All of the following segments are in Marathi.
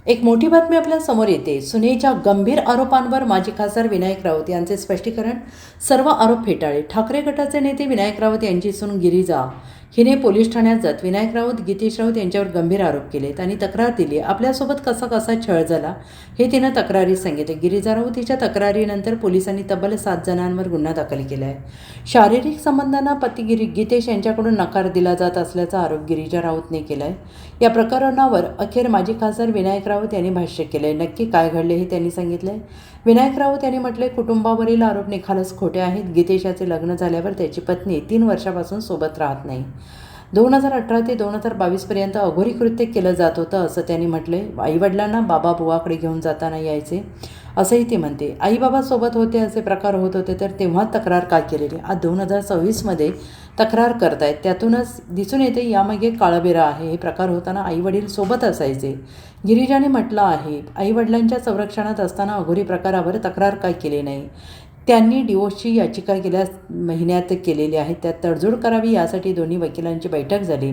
एक मोठी बातमी आपल्या समोर येते। सुनेच्या गंभीर आरोपांवर माजी खासदार विनायक राऊत यांचे स्पष्टीकरण। सर्व आरोप फेटाळले। ठाकरे गटाचे नेते विनायक राऊत यांची सून गिरिजा हिने पोलीस ठाण्यात जात विनायक राऊत, गितेश राऊत यांच्यावर गंभीर आरोप केलेत आणि तक्रार दिली। आपल्यासोबत कसा कसा छळ झाला हे तिनं तक्रारीत सांगितले। गिरिजा राऊत हिच्या तक्रारीनंतर पोलिसांनी तब्बल 7 जणांवर गुन्हा दाखल केला आहे। शारीरिक संबंधांना पती गितेश यांच्याकडून नकार दिला जात असल्याचा आरोप गिरिजा राऊतने केला आहे। या प्रकरणावर अखेर माजी खासदार विनायक राऊत यांनी भाष्य केले। नक्की काय घडले हे त्यांनी सांगितले। विनायक राऊत यांनी म्हटले, कुटुंबावरील आरोप निखालस खोटे आहेत। गितेशाचे लग्न झाल्यावर त्याची पत्नी 3 वर्षापासून सोबत राहत नाही। 2018 ते 2022 पर्यंत अघोरी कृत्य केलं जात होतं असं त्यांनी म्हटले। आईवडिलांना बाबा बुवाकडे घेऊन जाताना यायचे असंही ती म्हणते। आई बाबा सोबत होते असे प्रकार होत होते तर तेव्हा तक्रार का केलेली? आज 2026मध्ये तक्रार करतायत, त्यातूनच दिसून येते यामागे काळबेरा आहे। हे प्रकार होताना आईवडील सोबत असायचे। गिरिजाने म्हटलं आहे, आईवडिलांच्या संरक्षणात असताना अघोरी प्रकारावर तक्रार का केली नाही? त्यांनी डिवोर्सची याचिका गेल्या महिन्यात केलेली आहे। त्यात तडजोड करावी यासाठी दोन्ही वकिलांची बैठक झाली।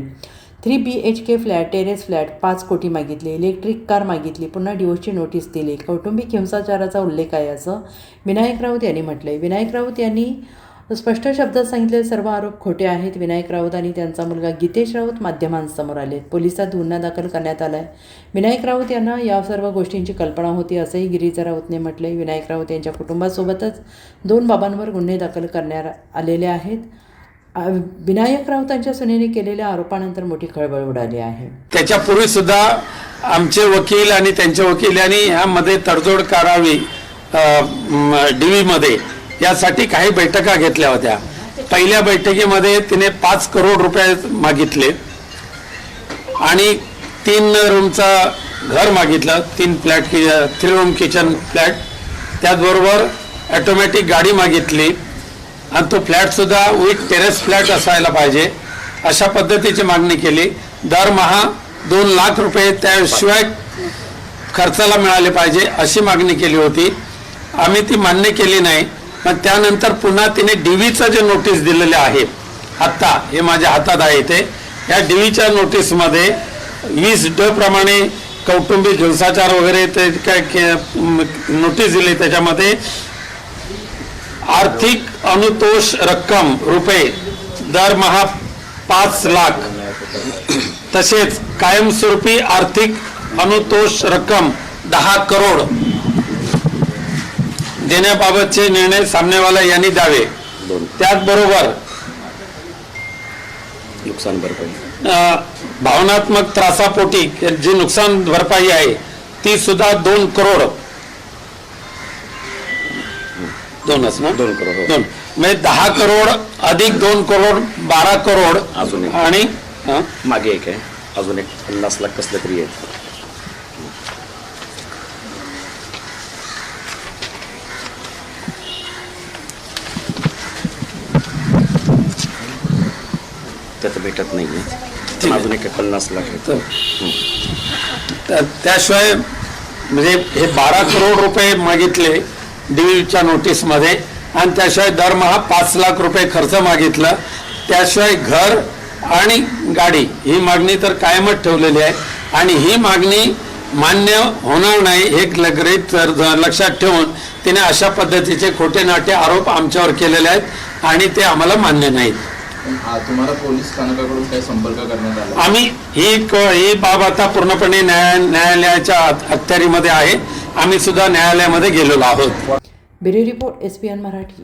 3 BHK फ्लॅट, टेरेस फ्लॅट 5 कोटी मागितले, इलेक्ट्रिक कार मागितली, पुन्हा डिवोर्सची नोटीस दिली। कौटुंबिक हिंसाचाराचा उल्लेख आहे असं विनायक राऊत यांनी म्हटलंय। विनायक राऊत यांनी स्पष्ट शब्दात सांगितले, सर्व आरोप खोटे आहेत। विनायक राऊत आणि त्यांचा मुलगा गितेश राऊत माध्यमांसमोर आले। पोलिसात गुन्हा दाखल करण्यात आला आहे। विनायक राऊत यांना या सर्व गोष्टींची कल्पना होती असंही गिरिजा राऊतने म्हटले। विनायक राऊत यांच्या कुटुंबासोबतच 2 बाबांवर गुन्हे दाखल करण्यात आलेले आहेत। विनायक राऊतांच्या सुनेने केलेल्या आरोपानंतर मोठी खळबळ उडाली आहे। त्याच्यापूर्वी सुद्धा आमचे वकील आणि त्यांचे वकील यांनी यामध्ये तडजोड करावी डीवी मध्ये यासाठी काही बैठका घेतल्या होत्या। पहिल्या बैठकीमध्ये तिने 5 करोड रुपये मागितले आणि 3 रूमचा घर मागितलं, 3 फ्लॅट 3 रूम किचन फ्लॅट, त्याचबरोबर ऑटोमॅटिक गाडी मागितली आणि तो फ्लॅट सुद्धा विथ टेरेस फ्लॅट असायला पाहिजे अशा पद्धतीची मागणी केली। दरमहा 2 लाख रुपये त्याशिवाय खर्चाला मिळाले पाहिजे अशी मागणी केली होती। आम्ही ती मान्य केली नाही। पण त्यानंतर पुन्हा तिने डीवीचं जे नोटीस दिलेले आहे, आत्ता हे माझ्या हातात आहे ते, या डीवीच्या नोटीसमध्ये 20D प्रमाणे कौटुंबिक हिंसाचार वगैरे ते काय नोटीस दिली। त्याच्यामध्ये आर्थिक अनुतोष रक्कम रुपये दरमहा 5 लाख, तसेच कायमस्वरूपी आर्थिक अनुतोष रक्कम 10 करोड देण्याबाबतचे निर्णय सामनेवाला यांनी द्यावे। त्याचबरोबर नुकसान भरपाई, भावनात्मक त्रासापोटी जी नुकसान भरपाई आहे ती सुद्धा 2 करोड, 2च ना, 2 करोड 2 म्हणजे 10 करोड अधिक 2 करोड 12 करोड अजून एक आणि मागे एक आहे, अजून एक 50 लाख कसलं तरी आहे। त्यात भेटत नाहीये, अजून एक 50 लाख आहे। त्याशिवाय म्हणजे हे 12 करोड रुपये मागितले डीवीच्या नोटीसमध्ये आणि त्याशिवाय दरमहा 5 लाख रुपये खर्च मागितला। त्याशिवाय घर आणि गाडी ही मागणी तर कायमच ठेवलेली आहे आणि ही मागणी मान्य होणार नाही हे लक्षात ठेवून तिने अशा पद्धतीचे खोटे नाटे आरोप आमच्यावर केलेले आहेत आणि ते आम्हाला मान्य नाहीत। तुम्हाला पोलीस स्थानकाकडून काही संपर्क करण्यात आला? आम्ही ही बाब आता पूर्णपणे न्यायालयाच्या अखत्यारीमध्ये आहे। आम्ही सुद्धा न्यायालयामध्ये गेलेलो आहोत। Bureau report SBN Marathi.